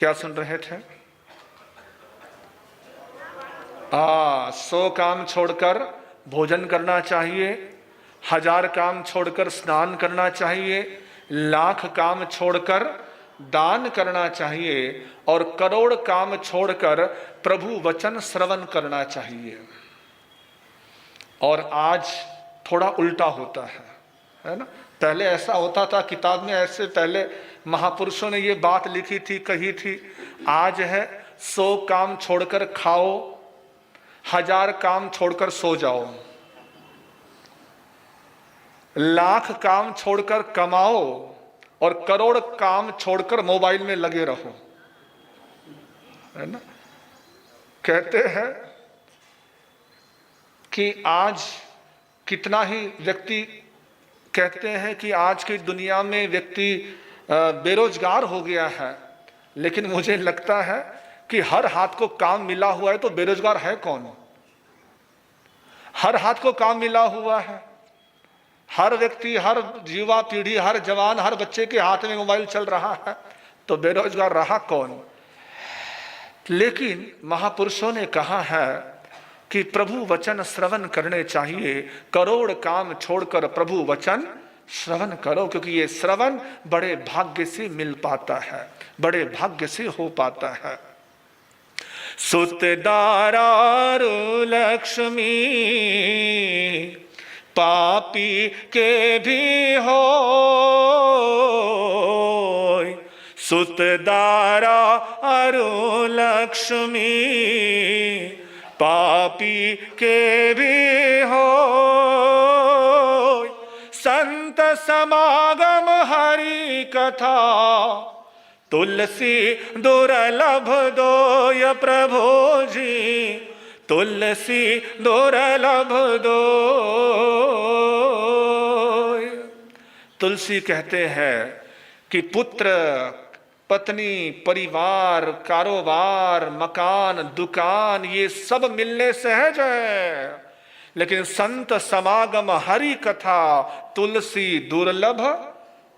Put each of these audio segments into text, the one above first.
क्या सुन रहे थे? 100 काम छोड़कर भोजन करना चाहिए, 1000 काम छोड़कर स्नान करना चाहिए, लाख काम छोड़कर दान करना चाहिए और करोड़ काम छोड़कर प्रभु वचन श्रवण करना चाहिए। और आज थोड़ा उल्टा होता है ना? पहले ऐसा होता था, किताब में ऐसे पहले महापुरुषों ने ये बात लिखी थी, कही थी। आज है 100 काम छोड़कर खाओ, 1000 काम छोड़कर सो जाओ, लाख काम छोड़कर कमाओ और करोड़ काम छोड़कर मोबाइल में लगे रहो, है ना? कहते हैं कि आज कितना ही व्यक्ति कहते हैं कि आज की दुनिया में व्यक्ति बेरोजगार हो गया है, लेकिन मुझे लगता है कि हर हाथ को काम मिला हुआ है तो बेरोजगार है कौन? हर हाथ को काम मिला हुआ है, हर व्यक्ति, हर युवा पीढ़ी, हर जवान, हर बच्चे के हाथ में मोबाइल चल रहा है, तो बेरोजगार रहा कौन? लेकिन महापुरुषों ने कहा है कि प्रभु वचन श्रवण करने चाहिए, करोड़ काम छोड़कर प्रभु वचन श्रवण करो, क्योंकि ये श्रवण बड़े भाग्य से मिल पाता है, बड़े भाग्य से हो पाता है। सुत दारारु लक्ष्मी पापी के भी हो, सुत दारारु लक्ष्मी पापी के भी हो, संत समागम हरि कथा तुलसी दुर्लभ दोय प्रभु जी, तुलसी दुर्लभ दोय। तुलसी कहते हैं कि पुत्र, पत्नी, परिवार, कारोबार, मकान, दुकान, ये सब मिलने सहज है, लेकिन संत समागम हरि कथा तुलसी दुर्लभ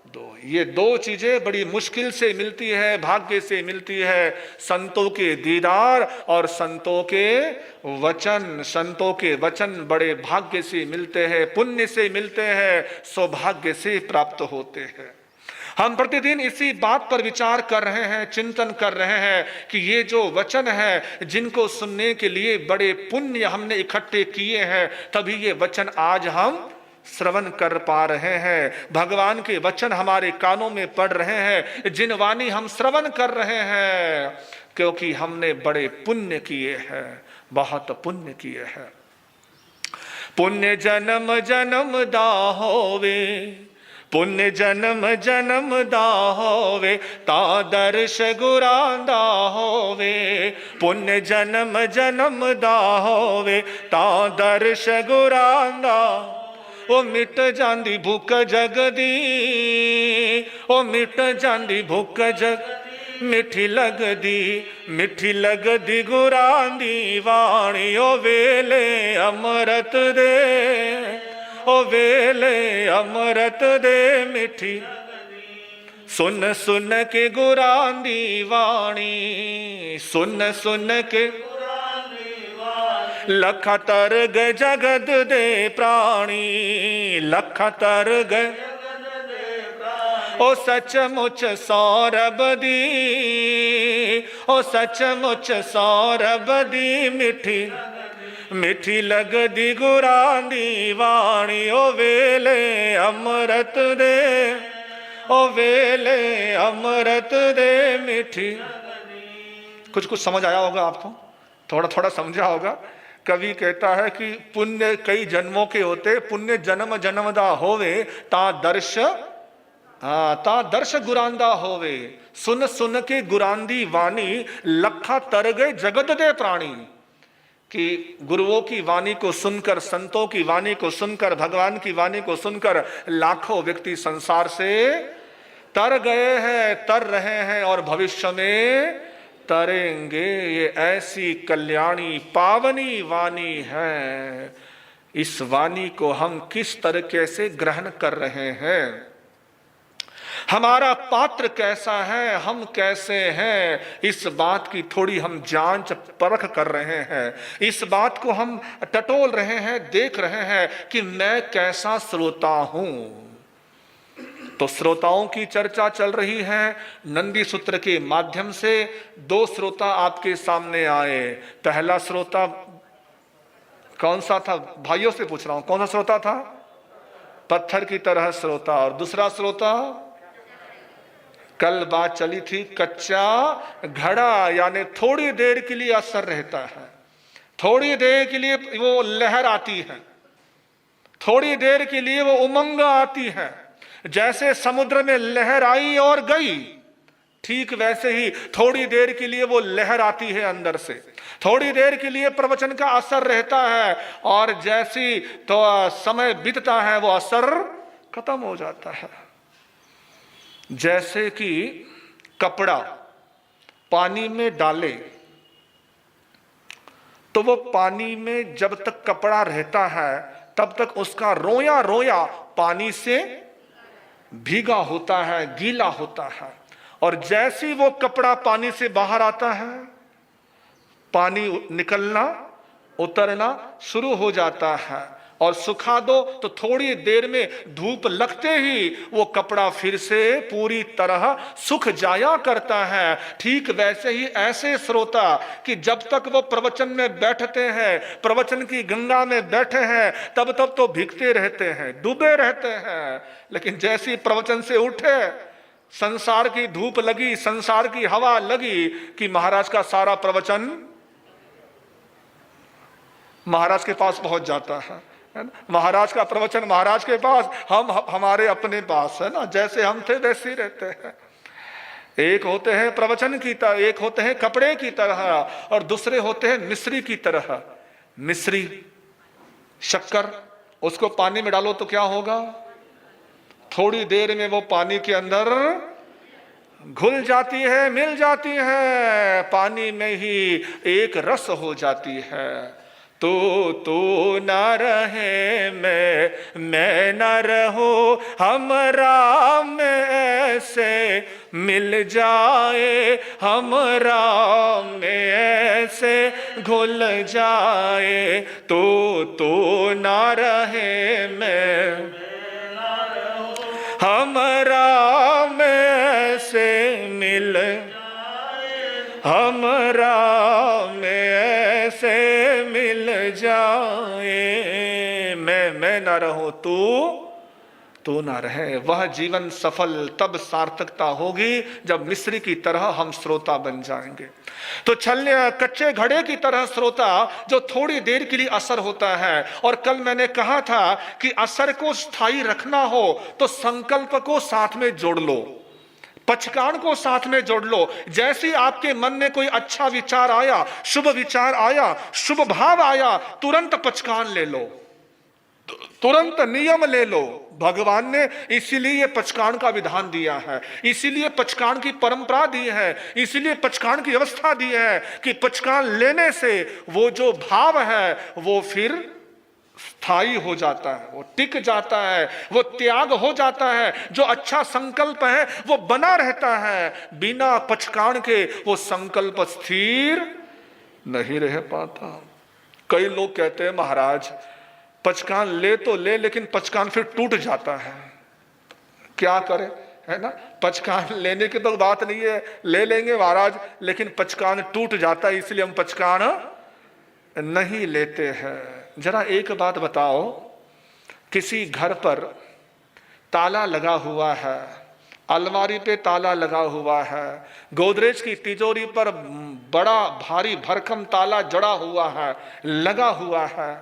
दो, ये दो चीजें बड़ी मुश्किल से मिलती है, भाग्य से मिलती है। संतों के दीदार और संतों के वचन, संतों के वचन बड़े भाग्य से मिलते हैं, पुण्य से मिलते हैं, सौभाग्य से प्राप्त होते हैं। हम प्रतिदिन इसी बात पर विचार कर रहे हैं, चिंतन कर रहे हैं कि ये जो वचन है, जिनको सुनने के लिए बड़े पुण्य हमने इकट्ठे किए हैं, तभी ये वचन आज हम श्रवण कर पा रहे हैं। भगवान के वचन हमारे कानों में पड़ रहे हैं, जिन वाणी हम श्रवण कर रहे हैं, क्योंकि हमने बड़े पुण्य किए हैं, बहुत पुण्य किए हैं। पुण्य जन्म जन्म दा होवे, पुण्य जन्म जन्म दा होवे, ता दर्श गुरां दा होवे, पुण्य जन्म जन्म दा होवे, ता दर्श गुरां दा। ओ मिट जांदी भुख जगदी, ओ मिट जांदी भुख जग, मिठी लगदी गुरां दी वाणी, ओ वेले अमृत दे, ओ वेले अमृत दे मिठी, सुन सुन के गुरां दी वाणी, सुन सुन के लखा तरग जगत दे प्राणी, लखा तरग ओ सचमुच सौरभ दी, ओ सचमुच सौरभ दी मिठी, मिठी लगदी गुरां दी वाणी, ओ वेले अमृत दे, ओ वेले अमृत दे मिठी। कुछ समझ आया होगा आपको, थोड़ा थोड़ा समझा होगा। कवि कहता है कि पुण्य कई जन्मों के होते, पुण्य जन्म जन्म दा होवे, ता दर्श गुरांदा होवे, सुन सुन के गुरांदी वाणी, लखा तर गए जगत दे प्राणी। कि गुरुओं की वाणी को सुनकर, संतों की वाणी को सुनकर, भगवान की वाणी को सुनकर लाखों व्यक्ति संसार से तर गए हैं, तर रहे हैं और भविष्य में तरेंगे। ये ऐसी कल्याणी पावनी वाणी है, इस वाणी को हम किस तरीके से ग्रहण कर रहे हैं? हमारा पात्र कैसा है, हम कैसे हैं, इस बात की थोड़ी हम जांच परख कर रहे हैं। इस बात को हम टटोल रहे हैं, देख रहे हैं कि मैं कैसा श्रोता हूं। तो श्रोताओं की चर्चा चल रही है। नंदी सूत्र के माध्यम से दो श्रोता आपके सामने आए। पहला श्रोता कौन सा था? भाइयों से पूछ रहा हूं, कौन सा श्रोता था? पत्थर की तरह श्रोता। और दूसरा श्रोता, कल बात चली थी, कच्चा घड़ा, यानी थोड़ी देर के लिए असर रहता है, थोड़ी देर के लिए वो लहर आती है, थोड़ी देर के लिए वो उमंग आती है। जैसे समुद्र में लहर आई और गई, ठीक वैसे ही थोड़ी देर के लिए वो लहर आती है अंदर से, थोड़ी देर के लिए प्रवचन का असर रहता है, और जैसी तो समय बीतता है वो असर खत्म हो जाता है। जैसे कि कपड़ा पानी में डाले तो वो पानी में जब तक कपड़ा रहता है तब तक उसका रोया रोया पानी से भीगा होता है, गीला होता है। और जैसे वो कपड़ा पानी से बाहर आता है, पानी निकलना, उतरना शुरू हो जाता है। और सुखा दो तो थोड़ी देर में धूप लगते ही वो कपड़ा फिर से पूरी तरह सूख जाया करता है। ठीक वैसे ही ऐसे श्रोता कि जब तक वो प्रवचन में बैठते हैं, प्रवचन की गंगा में बैठे हैं, तब तक तो भीगते रहते हैं, डूबे रहते हैं। लेकिन जैसे ही प्रवचन से उठे, संसार की धूप लगी, संसार की हवा लगी कि महाराज का सारा प्रवचन महाराज के पास पहुंच जाता है। महाराज का प्रवचन महाराज के पास, हम हमारे अपने पास, है ना। जैसे हम थे वैसे ही रहते हैं। एक होते हैं प्रवचन की तरह, एक होते हैं कपड़े की तरह, और दूसरे होते हैं मिश्री की तरह। मिश्री शक्कर, उसको पानी में डालो तो क्या होगा? थोड़ी देर में वो पानी के अंदर घुल जाती है, मिल जाती है, पानी में ही एक रस हो जाती है। तो ना रहे मैं ना रहो, हमरा में ऐसे मिल जाए, हमरा में ऐसे घुल जाए। तो ना रहे मैं हमरा में ऐसे मिल, हमरा में ऐसे मिल जाए। मैं ना रहूं, तू ना रहे। वह जीवन सफल तब सार्थकता होगी जब मिस्री की तरह हम श्रोता बन जाएंगे। तो छलने कच्चे घड़े की तरह श्रोता जो थोड़ी देर के लिए असर होता है। और कल मैंने कहा था कि असर को स्थायी रखना हो तो संकल्प को साथ में जोड़ लो, पचकान को साथ में जोड़ लो। जैसे आपके मन में कोई अच्छा विचार आया, शुभ विचार आया, शुभ भाव आया, तुरंत पचकान ले लो, तुरंत नियम ले लो। भगवान ने इसीलिए पचकान का विधान दिया है, इसीलिए पचकान की परंपरा दी है, इसीलिए पचकान की व्यवस्था दी है कि पचकान लेने से वो जो भाव है वो फिर स्थायी हो जाता है, वो टिक जाता है, वो त्याग हो जाता है। जो अच्छा संकल्प है वो बना रहता है, बिना पचकान के वो संकल्प स्थिर नहीं रह पाता। कई लोग कहते हैं महाराज पचकान ले तो ले, लेकिन पचकान फिर टूट जाता है, क्या करें, है ना। पचकान लेने की तो बात नहीं है, ले लेंगे महाराज, लेकिन पचकान टूट जाता है, इसलिए हम पचकान नहीं लेते हैं। जरा एक बात बताओ, किसी घर पर ताला लगा हुआ है, अलमारी पे ताला लगा हुआ है, गोदरेज की तिजोरी पर बड़ा भारी भरकम ताला जड़ा हुआ है, लगा हुआ है,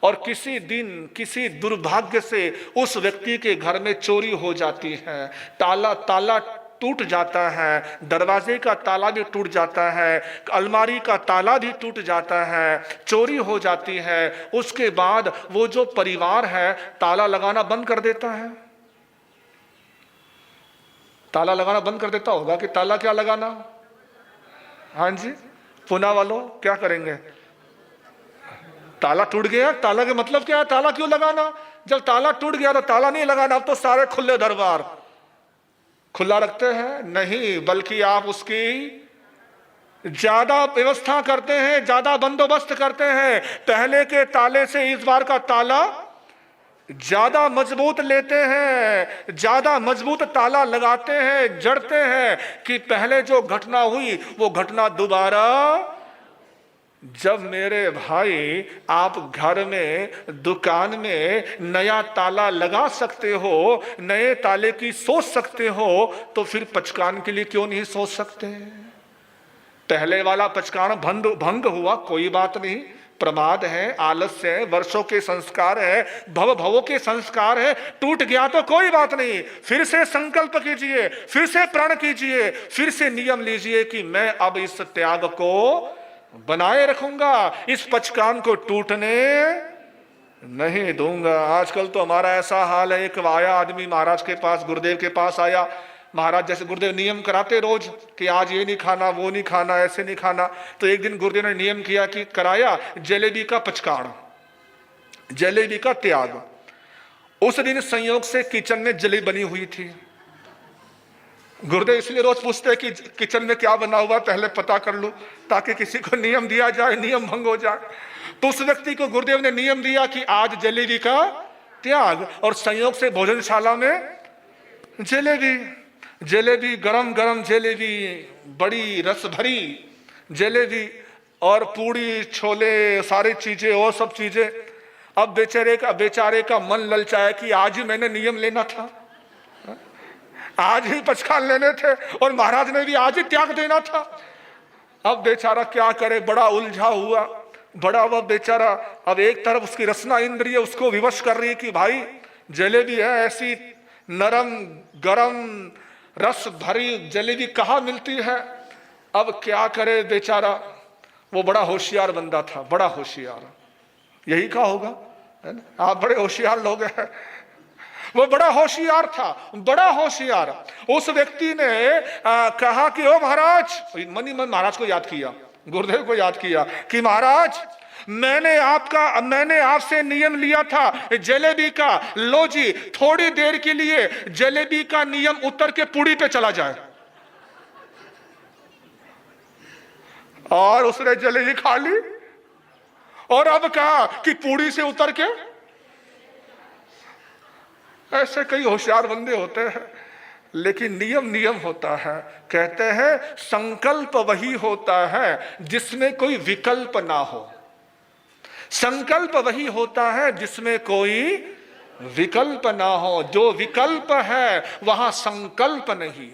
और किसी दिन किसी दुर्भाग्य से उस व्यक्ति के घर में चोरी हो जाती है, ताला टूट जाता है, दरवाजे का ताला भी टूट जाता है, अलमारी का ताला भी टूट जाता है, चोरी हो जाती है। उसके बाद वो जो परिवार है ताला लगाना बंद कर देता है, ताला लगाना बंद कर देता होगा कि ताला क्या लगाना? हाँ जी, पुना वालों क्या करेंगे? ताला टूट गया, ताला का मतलब क्या है? ताला क्यों लगाना? जब ताला टूट गया तो ताला नहीं लगाना, अब तो सारे खुले दरबार, खुला रखते हैं? नहीं, बल्कि आप उसकी ज्यादा व्यवस्था करते हैं, ज्यादा बंदोबस्त करते हैं। पहले के ताले से इस बार का ताला ज्यादा मजबूत लेते हैं, ज्यादा मजबूत ताला लगाते हैं, जड़ते हैं कि पहले जो घटना हुई वो घटना दोबारा। जब मेरे भाई आप घर में, दुकान में नया ताला लगा सकते हो, नए ताले की सोच सकते हो, तो फिर पचकान के लिए क्यों नहीं सोच सकते? पहले वाला पचकान भंग हुआ, कोई बात नहीं, प्रमाद है, आलस्य है, वर्षों के संस्कार है, भवों के संस्कार है, टूट गया तो कोई बात नहीं, फिर से संकल्प कीजिए, फिर से प्रण कीजिए, फिर से नियम लीजिए कि मैं अब इस त्याग को बनाए रखूंगा, इस पचकान को टूटने नहीं दूंगा। आजकल तो हमारा ऐसा हाल है, एक आया आदमी महाराज के पास, गुरुदेव के पास आया, महाराज जैसे गुरुदेव नियम कराते रोज कि आज ये नहीं खाना, वो नहीं खाना, ऐसे नहीं खाना, तो एक दिन गुरुदेव ने नियम किया कि कराया जलेबी का पचकान, जलेबी का त्याग। उस दिन संयोग से किचन में जलेबी बनी हुई थी। गुरुदेव इसलिए रोज पूछते हैं कि किचन में क्या बना हुआ, पहले पता कर लो, ताकि किसी को नियम दिया जाए, नियम भंग हो जाए। तो उस व्यक्ति को गुरुदेव ने नियम दिया कि आज जलेबी का त्याग, और संयोग से भोजनशाला में जलेबी, जलेबी गरम गरम जलेबी, बड़ी रस भरी जलेबी, और पूड़ी, छोले, सारी चीजें और सब चीजें। अब बेचारे का मन ललचाया कि आज ही मैंने नियम लेना था, आज ही पचकान लेने थे, और महाराज ने भी आज ही त्याग देना था। अब बेचारा क्या करे, बड़ा उलझा हुआ, बड़ा वह बेचारा। अब एक तरफ उसकी रसना इंद्रिय उसको विवश कर रही है कि भाई जलेबी है, ऐसी नरम गरम रस भरी जलेबी कहाँ मिलती है। अब क्या करे बेचारा, वो बड़ा होशियार बंदा था, बड़ा होशियार, यही कहा होगा, है ना? आप बड़े होशियार लोग हैं। वो बड़ा होशियार था, बड़ा होशियार। उस व्यक्ति ने कहा कि ओ महाराज, मनी मन महाराज को याद किया, गुरुदेव को याद किया कि महाराज मैंने आपसे नियम लिया था जलेबी का, लो जी थोड़ी देर के लिए जलेबी का नियम उतर के पूड़ी पे चला जाए। और उसने जलेबी खा ली, और अब कहा कि पूड़ी से उतर के। ऐसे कई होशियार बंदे होते हैं, लेकिन नियम नियम होता है। कहते हैं संकल्प वही होता है जिसमें कोई विकल्प ना हो, संकल्प वही होता है जिसमें कोई विकल्प ना हो। जो विकल्प है वहां संकल्प नहीं।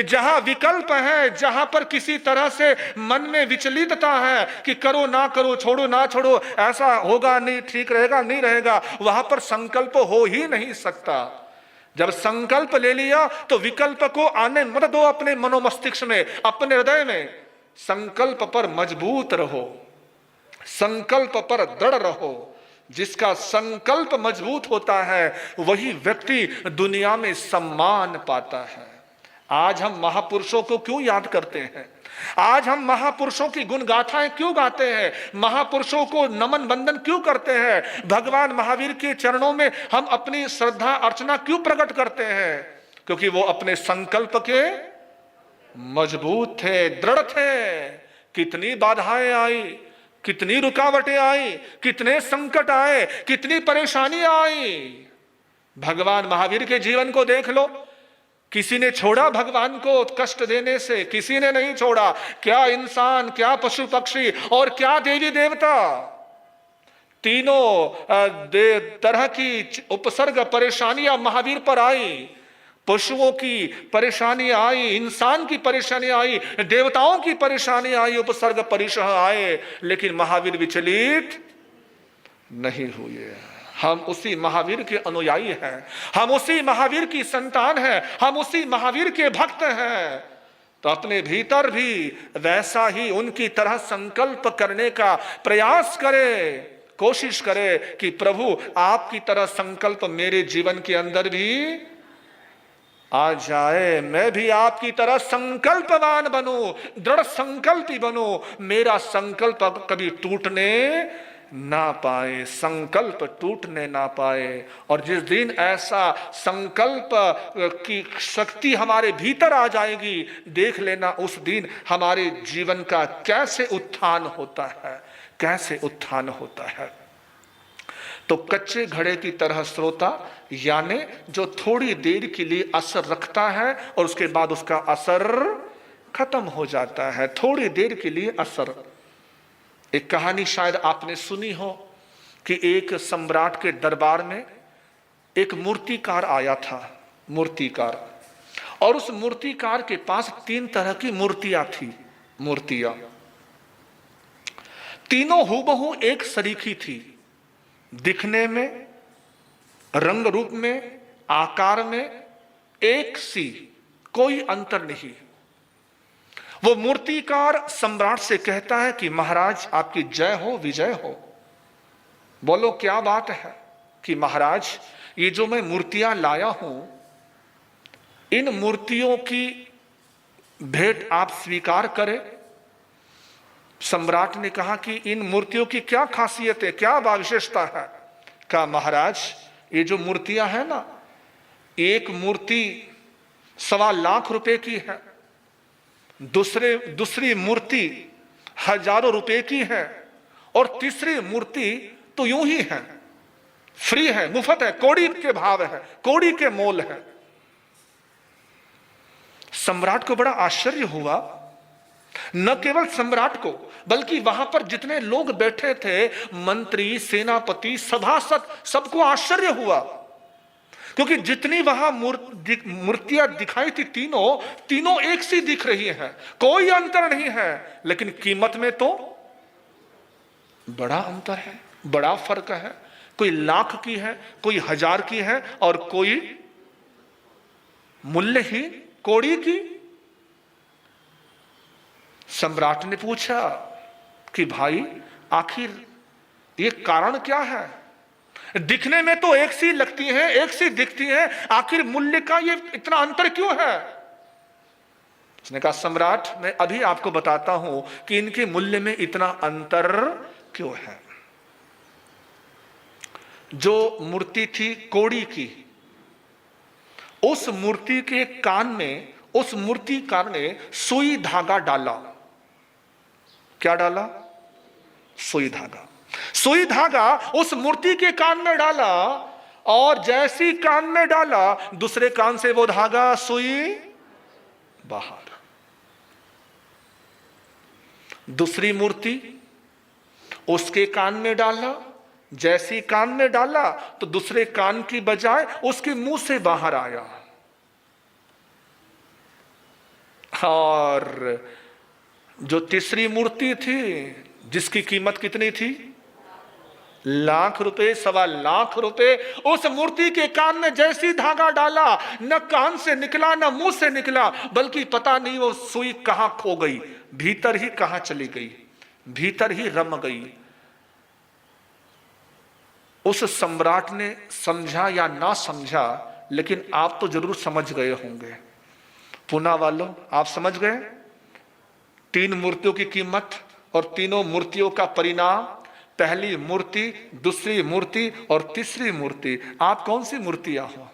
जहां विकल्प है, जहां पर किसी तरह से मन में विचलितता है कि करो ना करो, छोड़ो ना छोड़ो, ऐसा होगा नहीं, ठीक रहेगा नहीं रहेगा, वहां पर संकल्प हो ही नहीं सकता। जब संकल्प ले लिया तो विकल्प को आने मत दो अपने मनोमस्तिष्क में, अपने हृदय में। संकल्प पर मजबूत रहो, संकल्प पर दृढ़ रहो। जिसका संकल्प मजबूत होता है वही व्यक्ति दुनिया में सम्मान पाता है। आज हम महापुरुषों को क्यों याद करते हैं? आज हम महापुरुषों की गुण गाथाएं क्यों गाते हैं? महापुरुषों को नमन बंदन क्यों करते हैं? भगवान महावीर के चरणों में हम अपनी श्रद्धा अर्चना क्यों प्रकट करते हैं? क्योंकि वो अपने संकल्प के मजबूत थे, दृढ़ थे। कितनी बाधाएं आई, कितनी रुकावटें आई, कितने संकट आए, कितनी परेशानी आई। भगवान महावीर के जीवन को देख लो, किसी ने छोड़ा भगवान को कष्ट देने से? किसी ने नहीं छोड़ा। क्या इंसान, क्या पशु पक्षी और क्या देवी देवता, तीनों तरह की उपसर्ग परेशानियां महावीर पर आई। पशुओं की परेशानी आई, इंसान की परेशानी आई, देवताओं की परेशानी आई, उपसर्ग परिशह आए, लेकिन महावीर विचलित नहीं हुए। हम उसी महावीर के अनुयायी हैं, हम उसी महावीर की संतान हैं, हम उसी महावीर के भक्त हैं। तो अपने भीतर भी वैसा ही उनकी तरह संकल्प करने का प्रयास करें, कोशिश करें कि प्रभु आपकी तरह संकल्प मेरे जीवन के अंदर भी आ जाए। मैं भी आपकी तरह संकल्पवान बनूं, दृढ़ संकल्पी बनूं। मेरा संकल्प कभी टूटने ना पाए, संकल्प टूटने ना पाए। और जिस दिन ऐसा संकल्प की शक्ति हमारे भीतर आ जाएगी, देख लेना उस दिन हमारे जीवन का कैसे उत्थान होता है, कैसे उत्थान होता है। तो कच्चे घड़े की तरह श्रोता, यानी जो थोड़ी देर के लिए असर रखता है और उसके बाद उसका असर खत्म हो जाता है, थोड़ी देर के लिए असर। एक कहानी शायद आपने सुनी हो कि एक सम्राट के दरबार में एक मूर्तिकार आया था, मूर्तिकार। और उस मूर्तिकार के पास 3 तरह की मूर्तियां थी, मूर्तियां तीनों हूबहू एक सरीखी थी, दिखने में, रंग रूप में, आकार में एक सी, कोई अंतर नहीं। वो मूर्तिकार सम्राट से कहता है कि महाराज आपकी जय हो, विजय हो। बोलो क्या बात है कि महाराज ये जो मैं मूर्तियां लाया हूं, इन मूर्तियों की भेंट आप स्वीकार करें। सम्राट ने कहा कि इन मूर्तियों की क्या खासियत है, क्या विशेषता है। कहा महाराज ये जो मूर्तियां हैं ना, एक मूर्ति 1.25 लाख रुपए की है, दूसरी मूर्ति हजारों रुपए की है, और तीसरी मूर्ति तो यूं ही है, फ्री है, मुफ्त है, कौड़ी के भाव है, कौड़ी के मोल है। सम्राट को बड़ा आश्चर्य हुआ। न केवल सम्राट को, बल्कि वहां पर जितने लोग बैठे थे, मंत्री, सेनापति, सभासद, सबको आश्चर्य हुआ। क्योंकि जितनी वहां मूर्तियां दिखाई थी, तीनों एक सी दिख रही हैं, कोई अंतर नहीं है। लेकिन कीमत में तो बड़ा अंतर है, बड़ा फर्क है। कोई लाख की है, कोई 1000 की है, और कोई मूल्यहीन कौड़ी की। सम्राट ने पूछा कि भाई आखिर ये कारण क्या है? दिखने में तो एक सी लगती हैं, एक सी दिखती हैं, आखिर मूल्य का ये इतना अंतर क्यों है? उसने कहा सम्राट मैं अभी आपको बताता हूं कि इनके मूल्य में इतना अंतर क्यों है। जो मूर्ति थी कौड़ी की, उस मूर्ति के कान में उस मूर्तिकार ने सुई धागा डाला। क्या डाला? सुई धागा। सुई धागा उस मूर्ति के कान में डाला, और जैसी कान में डाला, दूसरे कान से वो धागा, सुई बाहर। दूसरी मूर्ति उसके कान में डाला, जैसी कान में डाला तो दूसरे कान की बजाय उसके मुंह से बाहर आया। और जो तीसरी मूर्ति थी, जिसकी कीमत कितनी थी? लाख रुपए, 1.25 लाख रुपए, उस मूर्ति के कान में जैसी धागा डाला, न कान से निकला न मुंह से निकला, बल्कि पता नहीं वो सुई कहां खो गई, भीतर ही कहां चली गई, भीतर ही रम गई। उस सम्राट ने समझा या ना समझा, लेकिन आप तो जरूर समझ गए होंगे। पूना वालों, आप समझ गए 3 मूर्तियों की कीमत और तीनों मूर्तियों का परिणाम। पहली मूर्ति, दूसरी मूर्ति और तीसरी मूर्ति। आप कौन सी मूर्तियां हो?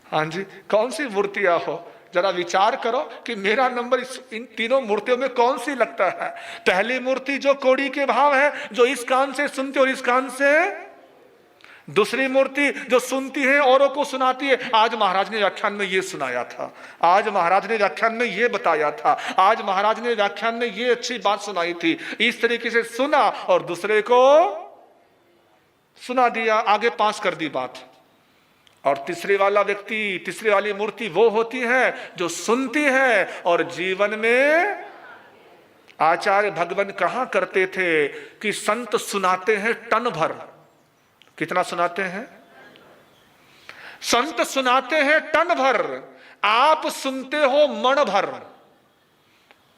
हाँ जी, कौन सी मूर्तियां हो? जरा विचार करो कि मेरा नंबर इन तीनों मूर्तियों में कौन सी लगता है। पहली मूर्ति जो कौड़ी के भाव है, जो इस कान से सुनती और इस कान से। दूसरी मूर्ति जो सुनती है, औरों को सुनाती है। आज महाराज ने व्याख्यान में ये सुनाया था, आज महाराज ने व्याख्यान में ये बताया था, आज महाराज ने व्याख्यान में ये अच्छी बात सुनाई थी। इस तरीके से सुना और दूसरे को सुना दिया, आगे पास कर दी बात। और तीसरे वाला व्यक्ति, तीसरी वाली मूर्ति वो होती है जो सुनती है और जीवन में। आचार्य भगवान कहा करते थे कि संत सुनाते हैं टन भर। कितना सुनाते हैं? संत सुनाते हैं टन भर, आप सुनते हो मन भर।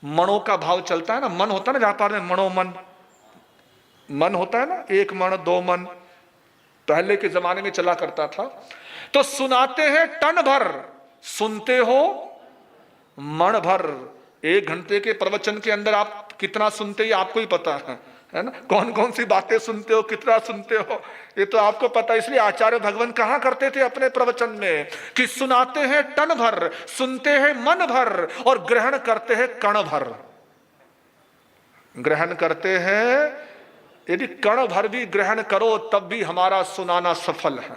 मणों का भाव चलता है ना, मन होता है ना व्यापार में, मणो मन, मन होता है ना, 1 मन 2 मन, पहले के जमाने में चला करता था। तो सुनाते हैं टन भर, सुनते हो मन भर। 1 घंटे के प्रवचन के अंदर आप कितना सुनते हैं आपको ही पता है। है ना। कौन कौन सी बातें सुनते हो, कितना सुनते हो, ये तो आपको पता। इसलिए आचार्य भगवान कहा करते थे अपने प्रवचन में कि सुनाते हैं टन भर, सुनते हैं मन भर और ग्रहण करते हैं कण भर। ग्रहण करते हैं, यदि कण भर भी ग्रहण करो तब भी हमारा सुनाना सफल है,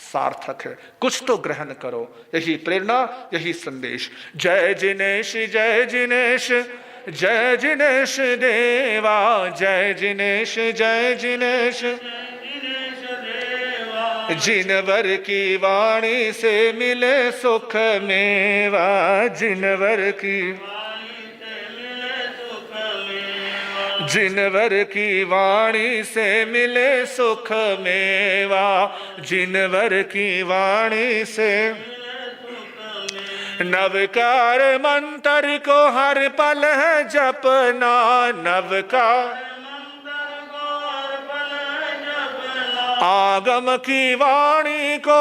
सार्थक है। कुछ तो ग्रहण करो, यही प्रेरणा, यही संदेश। जय जिनेश, जय जिनेश, जय जिनेश देवा, जय जिनेश, जय जिनेश। जिनवर की वाणी से मिले सुख मेवा, जिनवर की, जिनवर की वाणी से मिले सुख मेवा, जिनवर की वाणी से। नवकार मंत्र को हर पल है जपना, नवकार आगम की वाणी को